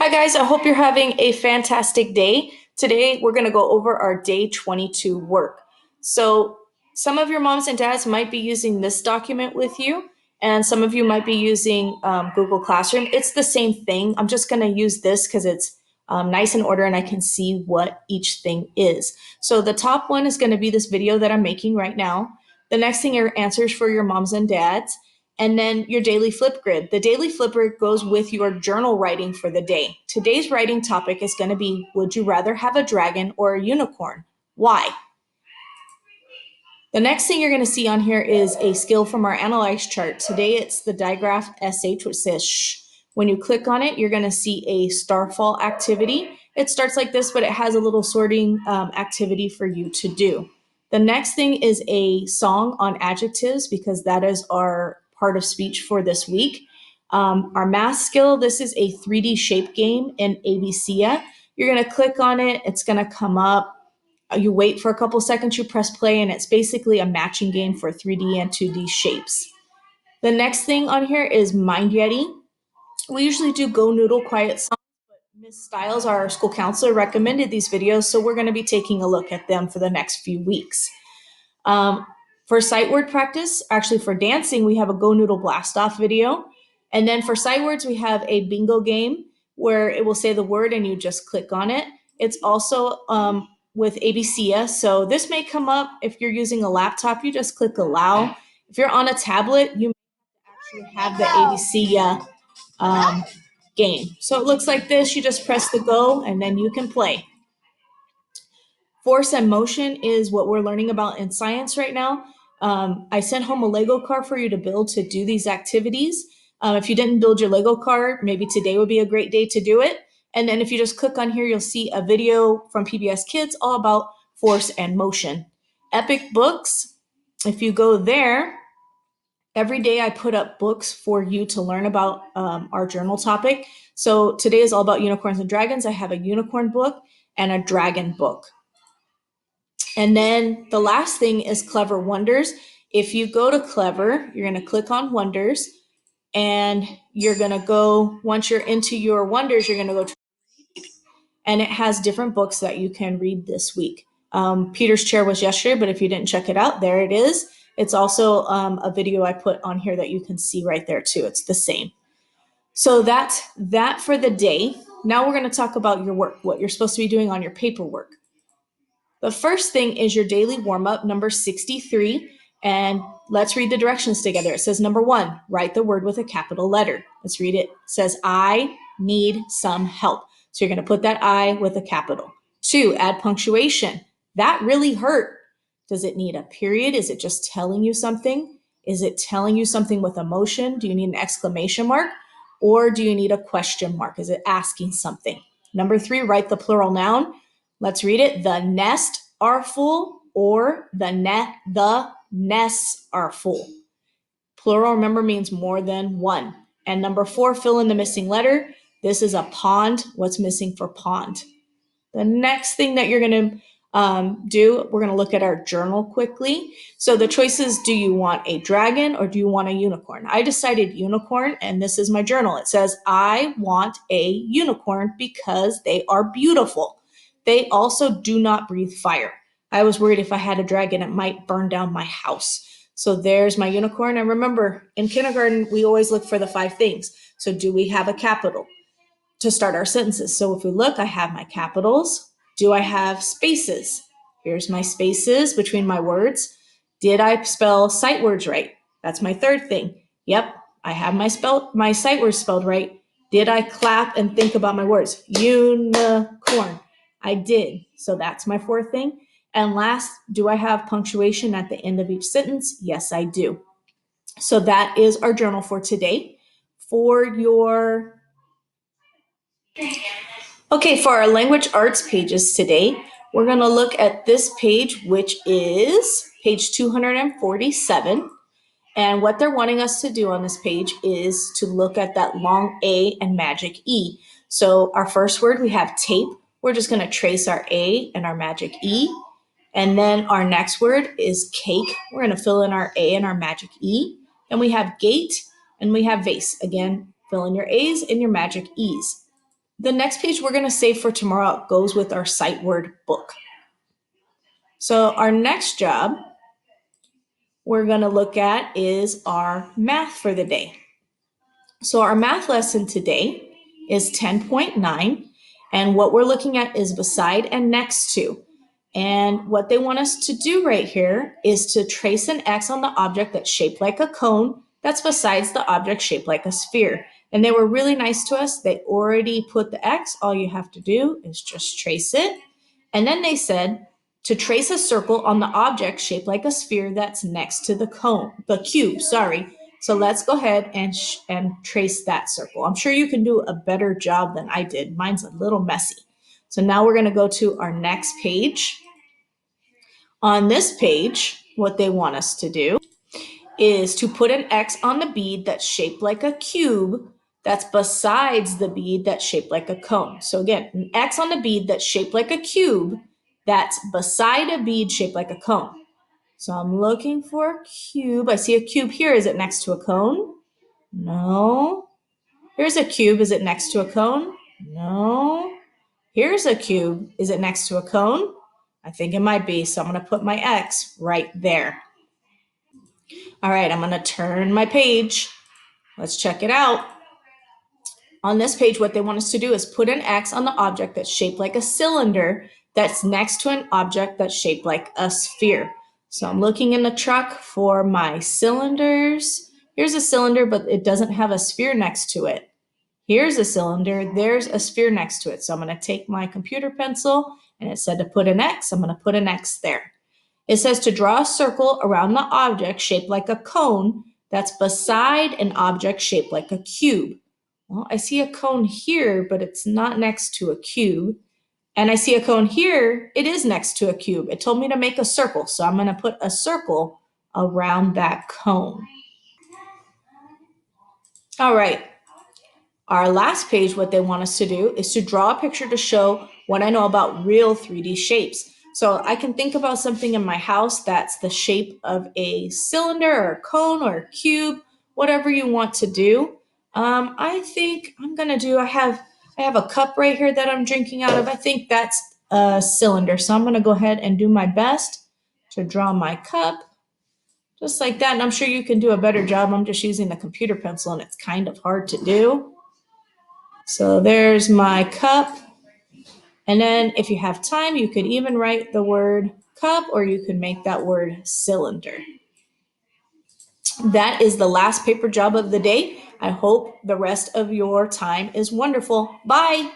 Hi guys, I hope you're having a fantastic day. Today we're going to go over our day 22 work. So some of your moms and dads might be using this document with you, and some of you might be using Google Classroom. It's the same thing. I'm just going to use this because it's nice in order and I can see what each thing is. So the top one is going to be this video that I'm making right now. The next thing are answers for your moms and dads. And then your daily flip grid. The daily flip grid goes with your journal writing for the day. Today's writing topic is going to be, would you rather have a dragon or a unicorn? Why? The next thing you're going to see on here is a skill from our analyze chart. Today it's the digraph SH, which says shh. When you click on it, you're going to see a starfall activity. It starts like this, but it has a little sorting activity for you to do. The next thing is a song on adjectives because that is our part of speech for this week. Our math skill, this is a 3D shape game in ABCia. You're going to click on it. It's going to come up. You wait for a couple seconds, you press play, and it's basically a matching game for 3D and 2D shapes. The next thing on here is Mind Yeti. We usually do Go Noodle Quiet Songs, but Ms. Stiles, our school counselor, recommended these videos, so we're going to be taking a look at them for the next few weeks. For sight word practice, actually for dancing, we have a Go Noodle Blast Off video. And then for sight words, we have a bingo game where it will say the word and you just click on it. It's also with ABCia. So this may come up if you're using a laptop, you just click allow. If you're on a tablet, you may actually have the ABCia game. So it looks like this. You just press the go and then you can play. Force and motion is what we're learning about in science right now. I sent home a Lego car for you to build to do these activities. If you didn't build your Lego car, maybe today would be a great day to do it. And then if you just click on here, you'll see a video from PBS Kids all about force and motion. Epic Books, if you go there, every day I put up books for you to learn about our journal topic. So today is all about unicorns and dragons. I have a unicorn book and a dragon book. And then the last thing is Clever Wonders. If you go to Clever, you're going to click on Wonders and you're going to go, once you're into your Wonders, you're going to go to, and it has different books that you can read this week. Peter's Chair was yesterday, but if you didn't check it out, there it is. It's also a video I put on here that you can see right there too. It's the same. So that's that for the day. Now we're going to talk about your work, what you're supposed to be doing on your paperwork. The first thing is your daily warm-up, number 63, and let's read the directions together. It says, number 1, write the word with a capital letter. Let's read it. It says, I need some help. So you're going to put that I with a capital. 2, add punctuation. That really hurt. Does it need a period? Is it just telling you something? Is it telling you something with emotion? Do you need an exclamation mark? Or do you need a question mark? Is it asking something? Number 3, write the plural noun. Let's read it. The nest are full, or the nests are full. Plural, remember, means more than one. And number 4, fill in the missing letter. This is a pond. What's missing for pond? The next thing that you're going to do, we're going to look at our journal quickly. So the choices, do you want a dragon or do you want a unicorn? I decided unicorn, and this is my journal. It says, I want a unicorn because they are beautiful. They also do not breathe fire. I was worried if I had a dragon, it might burn down my house. So there's my unicorn. And remember, in kindergarten, we always look for the 5 things. So do we have a capital to start our sentences? So if we look, I have my capitals. Do I have spaces? Here's my spaces between my words. Did I spell sight words right? That's my 3rd thing. Yep, I have my sight words spelled right. Did I clap and think about my words? Unicorn. I did. So that's my 4th thing. And last, do I have punctuation at the end of each sentence? Yes, I do. So that is our journal for today. For our language arts pages today, we're going to look at this page, which is page 247. And what they're wanting us to do on this page is to look at that long A and magic E. So our first word, we have tape. We're just going to trace our A and our magic E. And then our next word is cake. We're going to fill in our A and our magic E. Then we have gate and we have vase. Again, fill in your A's and your magic E's. The next page we're going to save for tomorrow goes with our sight word book. So our next job we're going to look at is our math for the day. So our math lesson today is 10.9, and what we're looking at is beside and next to. And what they want us to do right here is to trace an X on the object that's shaped like a cone that's besides the object shaped like a sphere. And they were really nice to us. They already put the X. All you have to do is just trace it. And then they said to trace a circle on the object shaped like a sphere that's next to the cube, sorry. So let's go ahead and trace that circle. I'm sure you can do a better job than I did. Mine's a little messy. So now we're going to go to our next page. On this page, what they want us to do is to put an X on the bead that's shaped like a cube that's besides the bead that's shaped like a cone. So again, an X on the bead that's shaped like a cube that's beside a bead shaped like a cone. So I'm looking for a cube. I see a cube here. Is it next to a cone? No. Here's a cube. Is it next to a cone? No. Here's a cube. Is it next to a cone? I think it might be. So I'm going to put my X right there. All right, I'm going to turn my page. Let's check it out. On this page, what they want us to do is put an X on the object that's shaped like a cylinder that's next to an object that's shaped like a sphere. So I'm looking in the truck for my cylinders. Here's a cylinder, but it doesn't have a sphere next to it. Here's a cylinder. There's a sphere next to it. So I'm going to take my computer pencil, and it said to put an X. I'm going to put an X there. It says to draw a circle around the object shaped like a cone that's beside an object shaped like a cube. Well, I see a cone here, but it's not next to a cube. And I see a cone here. It is next to a cube. It told me to make a circle, so I'm going to put a circle around that cone. All right. Our last page, what they want us to do is to draw a picture to show what I know about real 3D shapes. So I can think about something in my house that's the shape of a cylinder or a cone or a cube, whatever you want to do. I think I'm gonna do, I have a cup right here that I'm drinking out of. I think that's a cylinder. So I'm gonna go ahead and do my best to draw my cup just like that. And I'm sure you can do a better job. I'm just using the computer pencil and it's kind of hard to do. So there's my cup. And then if you have time, you could even write the word cup, or you could make that word cylinder. That is the last paper job of the day. I hope the rest of your time is wonderful. Bye.